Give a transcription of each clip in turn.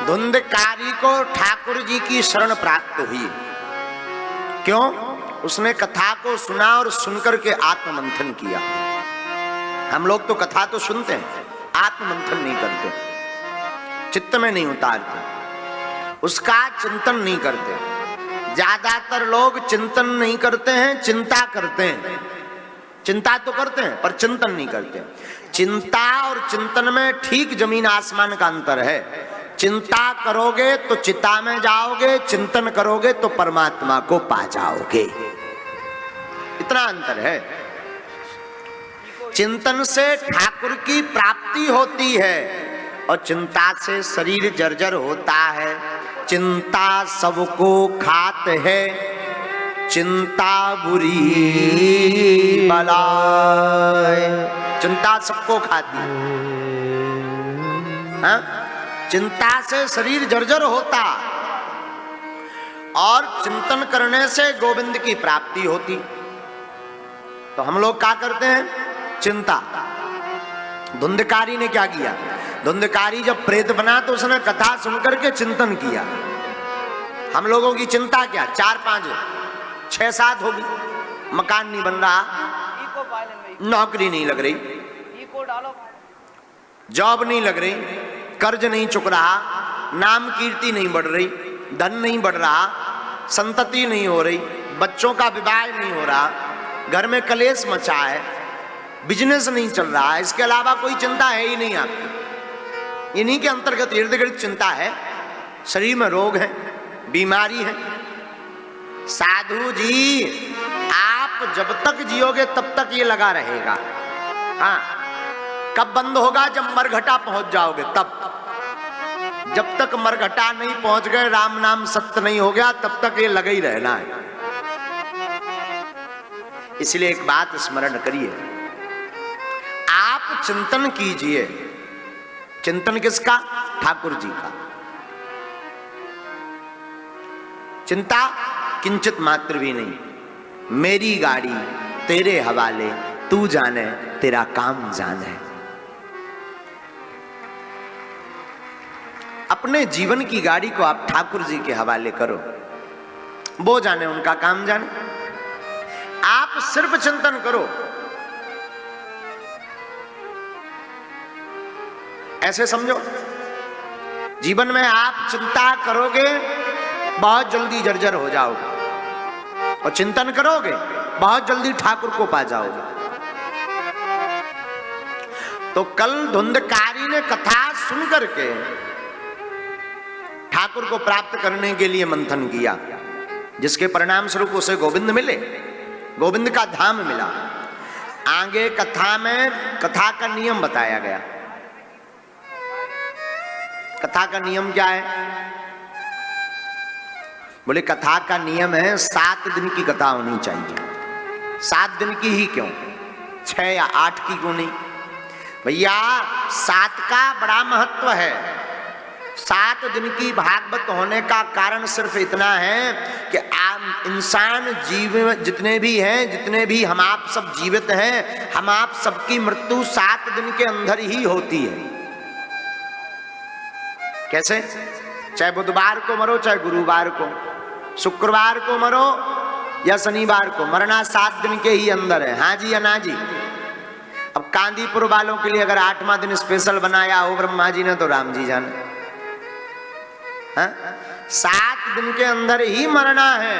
धुंधकारी को ठाकुर जी की शरण प्राप्त हुई। क्यों? उसने कथा को सुना और सुनकर के आत्ममंथन किया। हम लोग तो कथा तो सुनते हैं, आत्ममंथन नहीं करते, चित्त में नहीं उतारते, उसका चिंतन नहीं करते। ज्यादातर लोग चिंतन नहीं करते हैं, चिंता करते हैं। चिंता तो करते हैं पर चिंतन नहीं करते। चिंता और चिंतन में ठीक जमीन आसमान का अंतर है। चिंता करोगे तो चिता में जाओगे, चिंतन करोगे तो परमात्मा को पा जाओगे, इतना अंतर है। चिंतन से ठाकुर की प्राप्ति होती है और चिंता से शरीर जर्जर होता है। चिंता सबको खात है, चिंता बुरी बलाए। चिंता सबको खाती है। चिंता से शरीर जर्जर होता और चिंतन करने से गोविंद की प्राप्ति होती। तो हम लोग क्या करते हैं? चिंता। धुंधकारी ने क्या किया? धुंधकारी जब प्रेत बना तो उसने कथा सुनकर के चिंतन किया। हम लोगों की चिंता क्या? 4 5 6 7 होगी, मकान नहीं बन रहा, नौकरी नहीं लग रही, जॉब नहीं लग रही, कर्ज नहीं चुक रहा, नाम कीर्ति नहीं बढ़ रही, धन नहीं बढ़ रहा, संतति नहीं हो रही, बच्चों का विवाह नहीं हो रहा, घर में कलेश मचा है, बिजनेस नहीं चल रहा है। इसके अलावा कोई चिंता है ही नहीं आपकी। इन्हीं के अंतर्गत इर्द गिर्द चिंता है। शरीर में रोग है, बीमारी है। साधु जी, आप जब तक जियोगे तब तक ये लगा रहेगा। हाँ, कब बंद होगा? जब मरघटा पहुंच जाओगे तब। जब तक मरघटा नहीं पहुंच गए, राम नाम सत्य नहीं हो गया, तब तक ये लगा ही रहना है। इसलिए एक बात स्मरण करिए, आप चिंतन कीजिए। चिंतन किसका? ठाकुर जी का। चिंता किंचित मात्र भी नहीं। मेरी गाड़ी तेरे हवाले, तू जाने तेरा काम जाने। अपने जीवन की गाड़ी को आप ठाकुर जी के हवाले करो, वो जाने उनका काम जाने। आप सिर्फ चिंतन करो। ऐसे समझो, जीवन में आप चिंता करोगे बहुत जल्दी जर्जर हो जाओगे, और चिंतन करोगे बहुत जल्दी ठाकुर को पा जाओगे। तो कल धुंधकारी ने कथा सुन करके ठाकुर को प्राप्त करने के लिए मंथन किया, जिसके परिणाम स्वरूप उसे गोविंद मिले, गोविंद का धाम मिला। आगे कथा में कथा का नियम बताया गया। कथा का नियम क्या है? बोले कथा का नियम है 7 दिन की कथा होनी चाहिए। 7 दिन की ही क्यों, 6 या 8 की क्यों नहीं? भैया 7 का बड़ा महत्व है। 7 दिन की भागवत होने का कारण सिर्फ इतना है कि आप इंसान जीव जितने भी हैं, जितने भी हम आप सब जीवित हैं, हम आप सबकी मृत्यु 7 दिन के अंदर ही होती है। कैसे? चाहे बुधवार को मरो, चाहे गुरुवार को, शुक्रवार को मरो या शनिवार को, मरना 7 दिन के ही अंदर है। हाँ जी या ना जी? अब कांदीपुर वालों के लिए अगर 8वां दिन स्पेशल बनाया हो ब्रह्मा जी ने, तो राम जी जाने। 7 दिन के अंदर ही मरना है।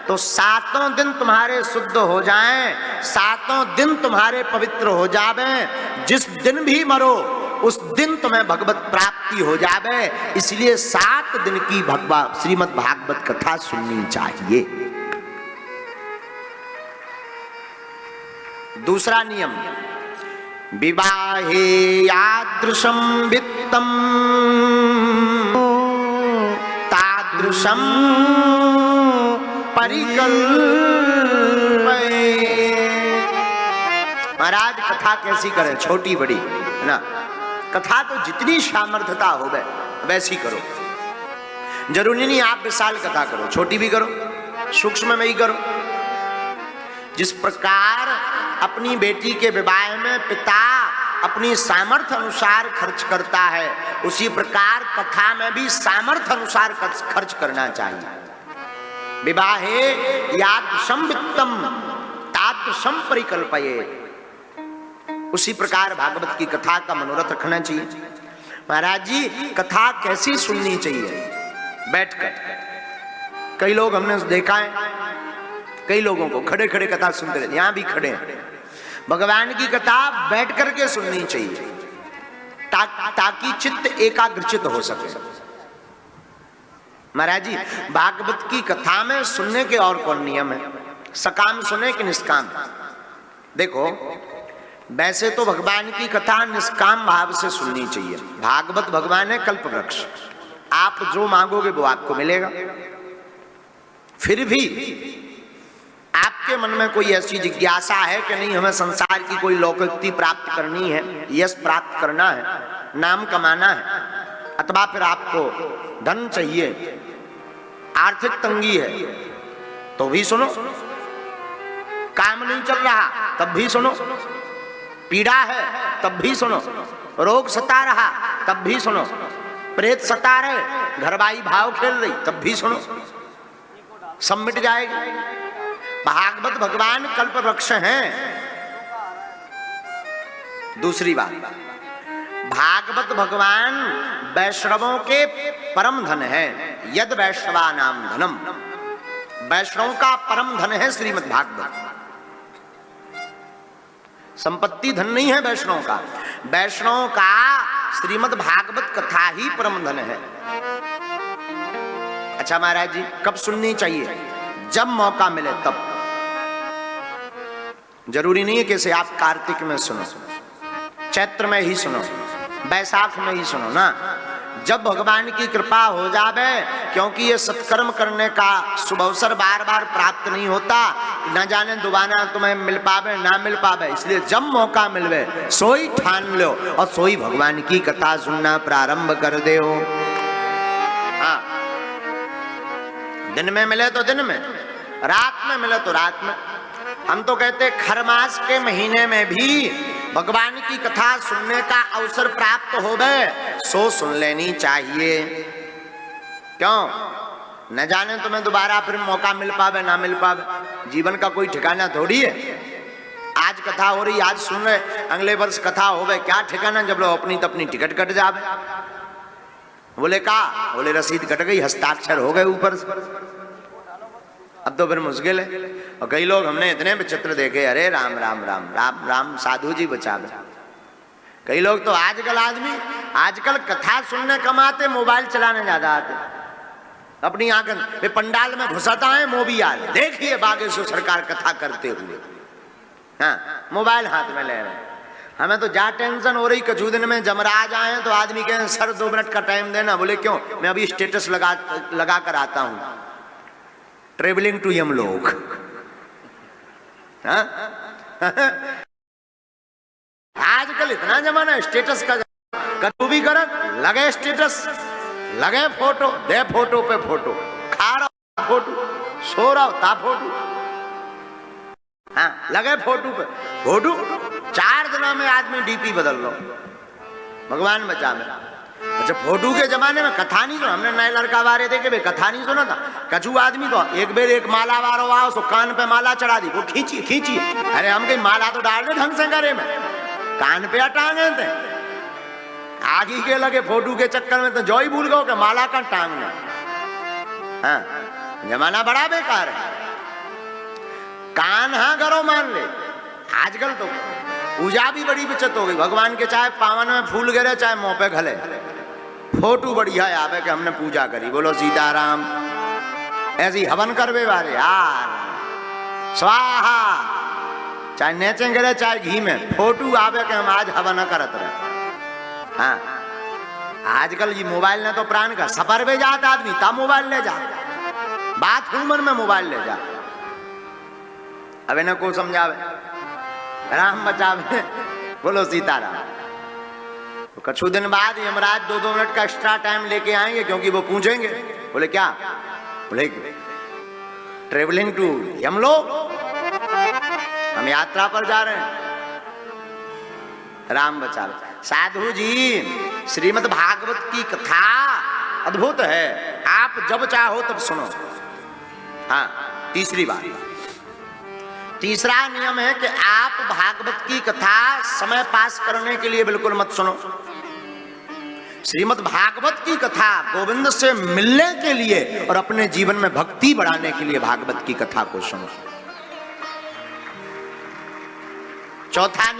तो 7 दिन तुम्हारे शुद्ध हो जाएं, 7 दिन तुम्हारे पवित्र हो जावे। जिस दिन भी मरो उस दिन तुम्हें भगवत प्राप्ति हो जावे। इसलिए 7 दिन की श्रीमद् भागवत कथा सुननी चाहिए। दूसरा नियम, विवाहे यादृशं वित्तम तादृशं परिकल्पये। महाराज कथा कैसी करें? छोटी बड़ी है ना। कथा तो जितनी सामर्थ्यता हो वैसी करो। जरूरी नहीं आप विशाल कथा करो, छोटी भी करो, सूक्ष्म में ही करो। जिस प्रकार अपनी बेटी के विवाह में पिता अपनी सामर्थ्य अनुसार खर्च करता है, उसी प्रकार कथा में भी सामर्थ्य अनुसार खर्च करना चाहिए। विवाहे यादृशं वित्तम तादृशं परिकल्पयेत्। उसी प्रकार भागवत की कथा का मनोरथ रखना चाहिए। महाराज जी, कथा कैसी सुननी चाहिए? बैठकर। कई लोग हमने देखा है, कई लोगों को खड़े खड़े कथा सुनते रहते, यहां भी खड़े हैं। भगवान की कथा बैठ करके सुननी चाहिए ताकि चित्त एकाग्रचित हो सके। महाराज जी, भागवत की कथा में सुनने के और कौन नियम है? सकाम सुने कि निष्काम? देखो, वैसे तो भगवान की कथा निष्काम भाव से सुननी चाहिए। भागवत भगवान है कल्प वृक्ष, आप जो मांगोगे वो आपको मिलेगा। फिर भी आपके मन में कोई ऐसी जिज्ञासा है कि नहीं, हमें संसार की कोई लौकिकता प्राप्त करनी है, यश प्राप्त करना है, नाम कमाना है, अथवा फिर आपको धन चाहिए, आर्थिक तंगी है, तो भी सुनो। काम नहीं चल रहा तब भी सुनो, पीड़ा है तब भी सुनो, रोग सता रहा तब भी सुनो, प्रेत सता रहे, घरवाई भाव खेल रही तब भी सुनो, सब मिट जाएगा। भागवत भगवान कल्प वृक्ष हैं। दूसरी बात, भागवत भगवान वैष्णवों के परम धन है। यद वैष्णवा नाम धनम, वैष्णव का परम धन है श्रीमद् भागवत। संपत्ति धन नहीं है वैष्णव का, वैष्णव का श्रीमद् भागवत कथा ही परम धन है। अच्छा महाराज जी, कब सुननी चाहिए? जब मौका मिले तब। जरूरी नहीं है कि इसे आप कार्तिक में सुनो, चैत्र में ही सुनो, बैसाख में ही सुनो ना, जब भगवान की कृपा हो जावे। क्योंकि ये सत्कर्म करने का शुभ अवसर बार बार प्राप्त नहीं होता, न जाने दोबारा तुम्हें मिल पावे ना मिल पावे, इसलिए जब मौका मिलवे सोई ठान लो और सोई भगवान की कथा सुनना प्रारंभ कर दे हो। हाँ, दिन में मिले तो दिन में, रात में मिले तो रात में। हम तो कहते खर मास के महीने में भी भगवान की कथा सुनने का अवसर प्राप्त होवे सो सुन लेनी चाहिए। क्यों? न जाने तुम्हें दोबारा फिर मौका मिल पावे ना मिल पावे, जीवन का कोई ठिकाना थोड़ी है। आज कथा हो रही, आज सुन रहे, अगले वर्ष कथा होवे, क्या ठिकाना जब लोग अपनी तपनी टिकट कट जावे। बोले का? बोले रसीद कट गई, हस्ताक्षर हो गए ऊपर से, अब तो फिर मुश्किल है। और कई लोग हमने इतने विचित्र देखे, अरे राम राम राम राम राम, साधु जी बचावे। कई लोग तो आजकल कथा सुनने कमाते, मोबाइल चलाने ज्यादा आते। अपनी आंखें पंडाल में घुसाता है मोबियाल, देखिए बागेश्वर सरकार कथा करते हुए, हाँ मोबाइल हाथ में ले रहे। हमें तो जा टेंशन हो रही, कछु दिन में जमराज आए तो आदमी कहे सर 2 मिनट का टाइम देना। बोले क्यों? मैं अभी स्टेटस लगा कर आता हूं, ट्रेवलिंग टू यमलोक। आजकल इतना जमाना स्टेटस का, कभी भी कर लगे स्टेटस, लगे फोटो, दे फोटो पे फोटो, खा रहा फोटो, सो रहा ता फोटो, हाँ लगे फोटो पे फोटो। 4 दिनों में आदमी डीपी बदल लो, भगवान बचा में। अच्छा, फोटो के जमाने में कथा नहीं सुना। हमने नए लड़का बारे देखे भाई कथा नहीं सुना था। कछु आदमी तो एक बेर एक माला वारो आओ सो कान पे माला चढ़ा दी, वो खींची खींची। अरे हम कहीं माला तो डाल दे ढंग से करे में, कान पे टांगे थे। आगे के लगे फोटो के चक्कर में तो जो ही भूल गए कि माला का टांगने। हाँ, जमाना बड़ा बेकार है। कान हाँ करो मान ले। आजकल तो पूजा भी बड़ी विचित्र हो गई। भगवान के चाहे पावन में फूल गिरे चाहे मुंह पे घले, फोटो बढ़िया आवे कि हमने पूजा करी, बोलो सीताराम। ऐसी हवन करवे वाले यार, स्वाहा, चाहे नेचे गिरे चाहे घी में, फोटो आवे कि हम आज हवन करत रहे। हाँ, आजकल ये मोबाइल ने तो प्राण का सफर में जाता आदमी, ता मोबाइल ले जा, बाथरूम में मोबाइल ले जा। अब इन्हें को समझावे, राम बचावे, बोलो सीताराम। तो कछु दिन बाद यमराज 2-2 मिनट का एक्स्ट्रा टाइम लेके आएंगे, क्योंकि वो पूछेंगे। बोले क्या? बोले ट्रेवलिंग टू यमलोक, हम यात्रा पर जा रहे हैं। राम बचावे। साधु जी, श्रीमद् भागवत की कथा अद्भुत है, आप जब चाहो तब सुनो। हाँ, तीसरी बात, तीसरा नियम है कि आप भागवत की कथा समय पास करने के लिए बिल्कुल मत सुनो। श्रीमद् भागवत की कथा गोविंद से मिलने के लिए और अपने जीवन में भक्ति बढ़ाने के लिए भागवत की कथा को सुनो। चौथा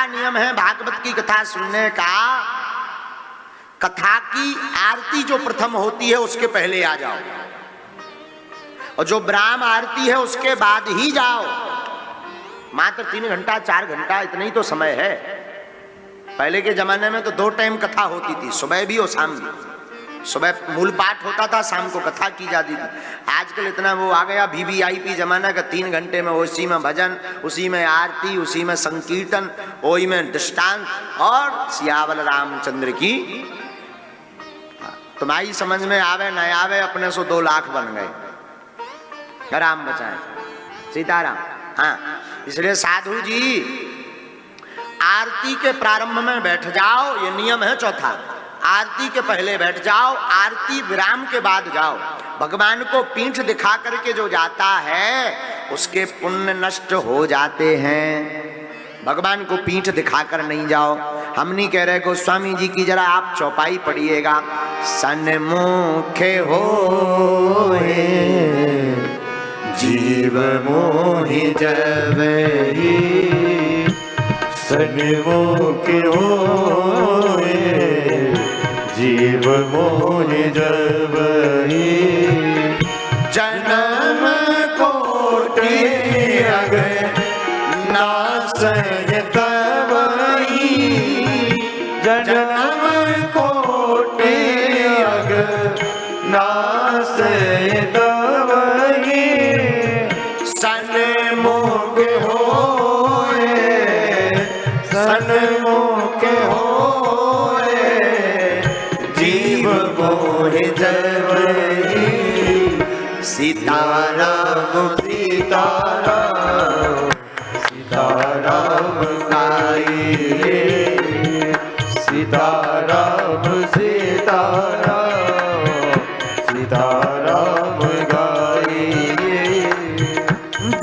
नियम है भागवत की कथा सुनने का, कथा की आरती जो प्रथम होती है उसके पहले आ जाओ, और जो ब्राह्म आरती है उसके बाद ही जाओ। मात्र 3 घंटा 4 घंटा इतना ही तो समय है। पहले के जमाने में तो 2 टाइम कथा होती थी, सुबह भी और शाम भी। सुबह मूल पाठ होता था, शाम को कथा की जाती थी। आजकल इतना वो आ गया VVIP जमाना का, 3 घंटे में उसी में भजन, उसी में आरती, उसी में संकीर्तन, वही में दृष्टांत और सियावल रामचंद्र की। तुम्हारी समझ में आवे न आवे, अपने से 2 लाख बन गए। राम बचाए, सीताराम। हाँ, इसलिए साधु जी आरती के प्रारंभ में बैठ जाओ, ये नियम है चौथा। आरती के पहले बैठ जाओ, आरती विराम के बाद जाओ। भगवान को पीठ दिखा करके जो जाता है उसके पुण्य नष्ट हो जाते हैं। भगवान को पीठ दिखाकर नहीं जाओ। हम नहीं कह रहे गोस्वामी जी की, जरा आप चौपाई पढ़िएगा। सन्मुखे होए जीव मोहि जबहि, सन्मुखे होए जीव मोहि जबहि, जन्म कोटि नासय तबहि, जन्म कोटि नासय तबहि, सन्मुख होए सन्मुख होए जीव मोहि जबहि, सीताराम सीताराम सीताराम गाइए, सीताराम सीताराम सीताराम गाइए।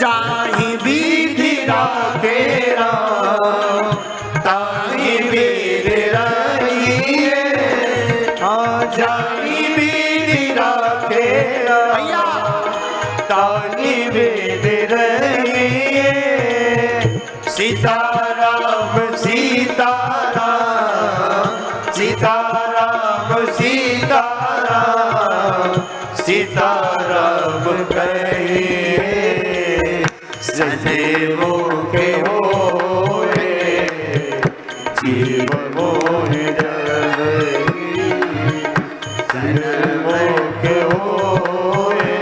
जाहि विधि राखे राम ताहि विधि रहिए, जाहि विधि राखे राम ताहि विधि रहिए, सीताराम सीताराम सीताराम सीताराम सीताराम कहिए, सन्मुख होए जीव मोहि जबहि, सन्मुख होए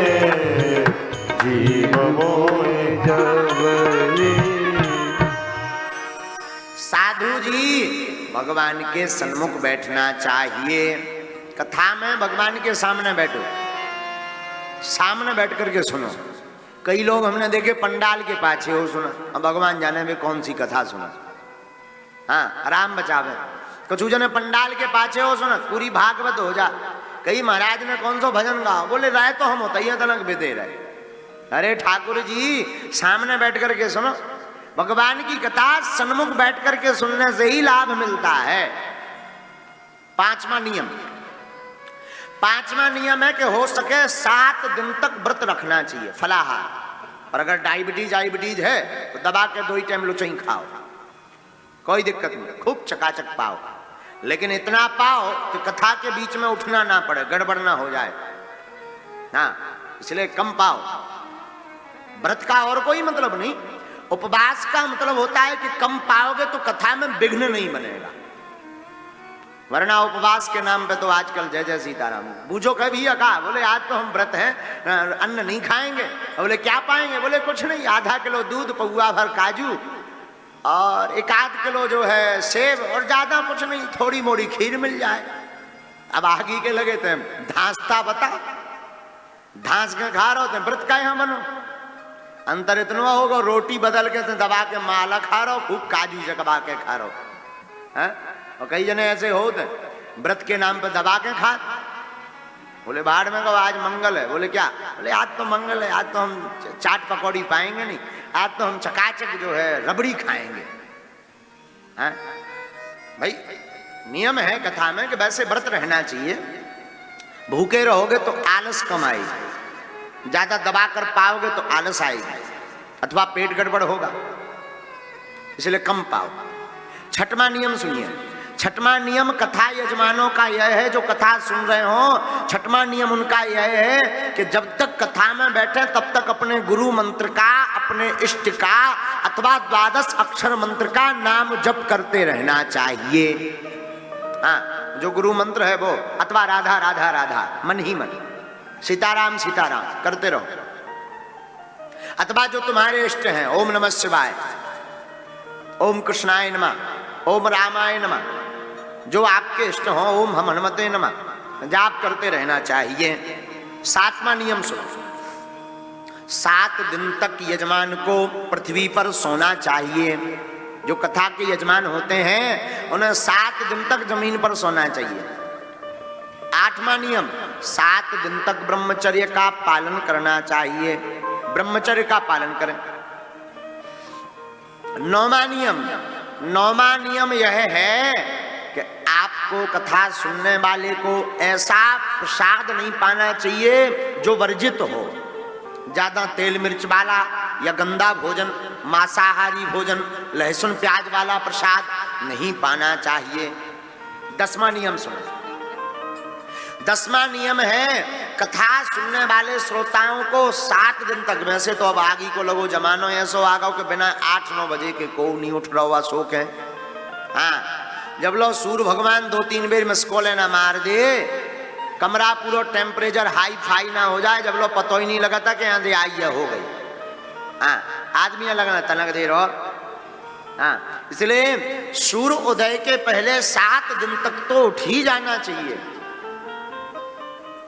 जीव मोहि जबहि। साधु जी, भगवान के सन्मुख बैठना चाहिए। कथा में भगवान के सामने बैठो, सामने बैठ करके सुनो। कई लोग हमने देखे पंडाल के पाछे हो सुना, अब भगवान जाने में कौन सी कथा सुना। हाँ, राम बचावे। कुछ जने पंडाल के पाछे हो सुना, पूरी भागवत हो जा। कई महाराज ने कौन सा भजन गाओ, बोले राय तो हम होता ही तनक बेदे रहे। अरे ठाकुर जी, सामने बैठ करके सुनो। भगवान की कथा सन्मुख बैठ करके सुनने से ही लाभ मिलता है। पांचवा नियम है कि हो सके 7 दिन तक व्रत रखना चाहिए, फलाहार। और अगर डायबिटीज है तो दबा के 2 टाइम लुचई खाओ, कोई दिक्कत नहीं, खूब चकाचक पाओ। लेकिन इतना पाओ कि कथा के बीच में उठना ना पड़े, गड़बड़ ना हो जाए। हाँ, इसलिए कम पाओ। व्रत का और कोई मतलब नहीं, उपवास का मतलब होता है कि कम पाओगे तो कथा में विघ्न नहीं बनेगा। वरना उपवास के नाम पे तो आजकल जय जय सीताराम। बूझो कभी कहा, बोले आज तो हम व्रत हैं, अन्न नहीं खाएंगे। बोले क्या पाएंगे? बोले कुछ नहीं, आधा किलो दूध, पौवा भर काजू और 1-8 किलो जो है सेब, और ज्यादा कुछ नहीं, थोड़ी मोड़ी खीर मिल जाए। अब आगे के लगे थे धांसता बता, धांस के खा रहे थे, व्रत का यहाँ बनो। अंतर इतना होगा, रोटी बदल के तो दबा के माला खा रहो, खूब काजू चकवा के खा रहो हैं। और कई जने ऐसे होते व्रत के नाम पे दबा के खा। बोले बाहर में कहो आज मंगल है, बोले क्या, बोले आज तो मंगल है, आज तो हम चाट पकौड़ी पाएंगे नहीं, आज तो हम चकाचक जो है रबड़ी खाएंगे हैं। भाई नियम है कथा में कि वैसे व्रत रहना चाहिए, भूखे रहोगे तो आलस कम आएगी, ज्यादा दबा कर पाओगे तो आलस आएगी अथवा पेट गड़बड़ होगा, इसलिए कम पाओ। छठवां नियम सुनिए। छठवां नियम कथा यजमानों का यह है, जो कथा सुन रहे हो, छठवां नियम उनका यह है कि जब तक कथा में बैठे तब तक अपने गुरु मंत्र का, अपने इष्ट का अथवा 12 अक्षर मंत्र का नाम जप करते रहना चाहिए। हाँ, जो गुरु मंत्र है वो, अथवा राधा राधा राधा मन ही मन, सीताराम सीताराम करते रहो, अथवा जो तुम्हारे इष्ट हैं, ओम नमः शिवाय, ओम कृष्णाय नमः, ओम रामाय नमः, जो आपके इष्ट हो, ओम हम हनुमते नमः जाप करते रहना चाहिए। 7वां नियम सुनो। 7 दिन तक यजमान को पृथ्वी पर सोना चाहिए। जो कथा के यजमान होते हैं उन्हें 7 दिन तक जमीन पर सोना चाहिए। 8वां नियम, 7 दिन तक ब्रह्मचर्य का पालन करना चाहिए, ब्रह्मचर्य का पालन करें। 9वां नियम यह है कि आपको कथा सुनने वाले को ऐसा प्रसाद नहीं पाना चाहिए जो वर्जित हो, ज्यादा तेल मिर्च वाला या गंदा भोजन, मांसाहारी भोजन, लहसुन प्याज वाला प्रसाद नहीं पाना चाहिए। 10वां नियम सुनो। 10वां नियम है कथा सुनने वाले श्रोताओं को 7 दिन तक, वैसे तो अब आगे को लगो जमानो ऐसो आ गो के बिना 8-9 बजे के को नहीं उठ रहा हुआ शोक है। हाँ, जब लो सूर्य भगवान 2-3 बेर मिस कॉल ना मार दे, कमरा पूरा टेम्परेचर हाई फाई ना हो जाए, जब लो पतो ही नहीं लगा था कि आंधी आई हो गई। हाँ, आदमी ना लगना तनक दे रहो। हाँ, इसलिए सूर्य उदय के पहले 7 दिन तक तो उठ ही जाना चाहिए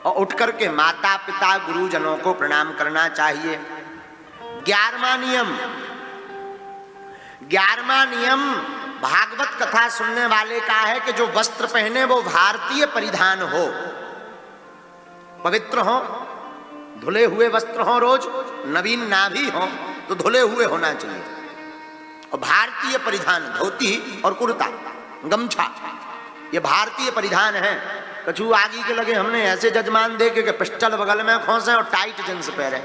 और उठ करके माता पिता गुरुजनों को प्रणाम करना चाहिए। 11वां नियम भागवत कथा सुनने वाले का है कि जो वस्त्र पहने वो भारतीय परिधान हो, पवित्र हो, धुले हुए वस्त्र हो, रोज नवीन ना भी हो तो धुले हुए होना चाहिए। और भारतीय परिधान धोती और कुर्ता, गमछा, ये भारतीय परिधान है। कछु आगे के लगे हमने ऐसे जजमान देखे कि पिस्टल बगल में खोसे और टाइट जींस पहने।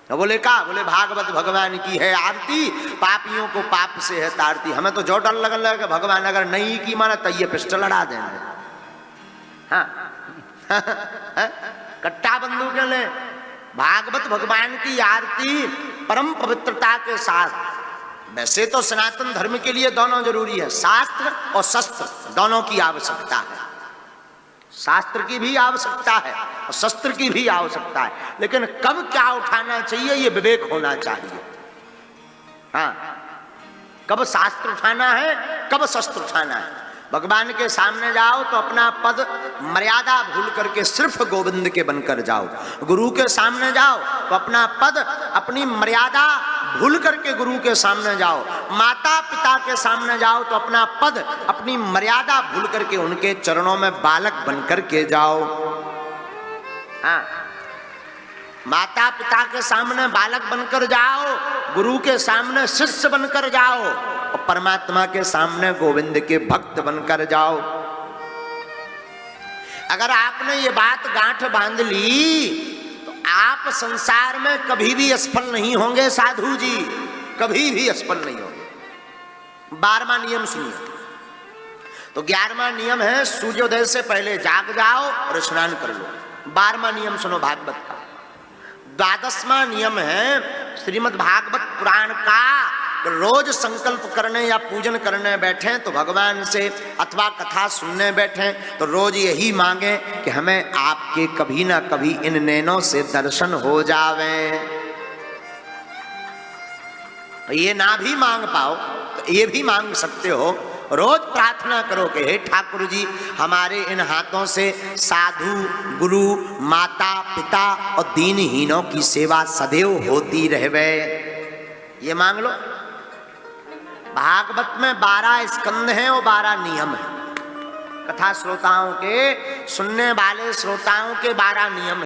तो बोले का, बोले भागवत भगवान की है आरती, पापियों को पाप से है तारती। हमें तो जो डर लगन लगे भगवान अगर नहीं की माना तो ये पिस्टल लड़ा देंगे। हाँ कट्टा बंदूक ले। भागवत भगवान की आरती परम पवित्रता के साथ। वैसे तो सनातन धर्म के लिए दोनों जरूरी है, शास्त्र और शस्त्र दोनों की आवश्यकता है। शास्त्र की भी आवश्यकता है और शस्त्र की भी आवश्यकता है, लेकिन कब क्या उठाना चाहिए ये विवेक होना चाहिए। हाँ, कब शास्त्र उठाना है, कब शस्त्र उठाना है। भगवान के सामने जाओ तो अपना पद मर्यादा भूल करके सिर्फ गोविंद के बनकर जाओ। गुरु के सामने जाओ तो अपना पद, अपनी मर्यादा भूल करके गुरु के सामने जाओ। माता पिता के सामने जाओ तो अपना पद, अपनी मर्यादा भूल करके उनके चरणों में बालक बनकर के जाओ। हाँ, माता पिता के सामने बालक बनकर जाओ, गुरु के सामने शिष्य बनकर जाओ और परमात्मा के सामने गोविंद के भक्त बनकर जाओ। अगर आपने ये बात गांठ बांध ली तो आप संसार में कभी भी असफल नहीं होंगे साधु जी, कभी भी असफल नहीं होंगे। 12वां नियम सुनिए। तो 11वां नियम है सूर्योदय से पहले जाग जाओ और स्नान कर लो। 12वां नियम सुनो भागवत का। 12वां नियम है श्रीमद् भागवत पुराण का। रोज संकल्प करने या पूजन करने बैठे तो भगवान से, अथवा कथा सुनने बैठे तो रोज यही मांगे कि हमें आपके कभी ना कभी इन नैनों से दर्शन हो जावे। ये ना भी मांग पाओ तो ये भी मांग सकते हो, रोज प्रार्थना करो कि हे ठाकुर जी, हमारे इन हाथों से साधु, गुरु, माता, पिता और दीनहीनों की सेवा सदैव होती रहवे। ये मांग लो। भागवत में 12 स्कंद हैं और 12 नियम हैं। कथा श्रोताओं के, सुनने वाले श्रोताओं के 12 नियम हैं।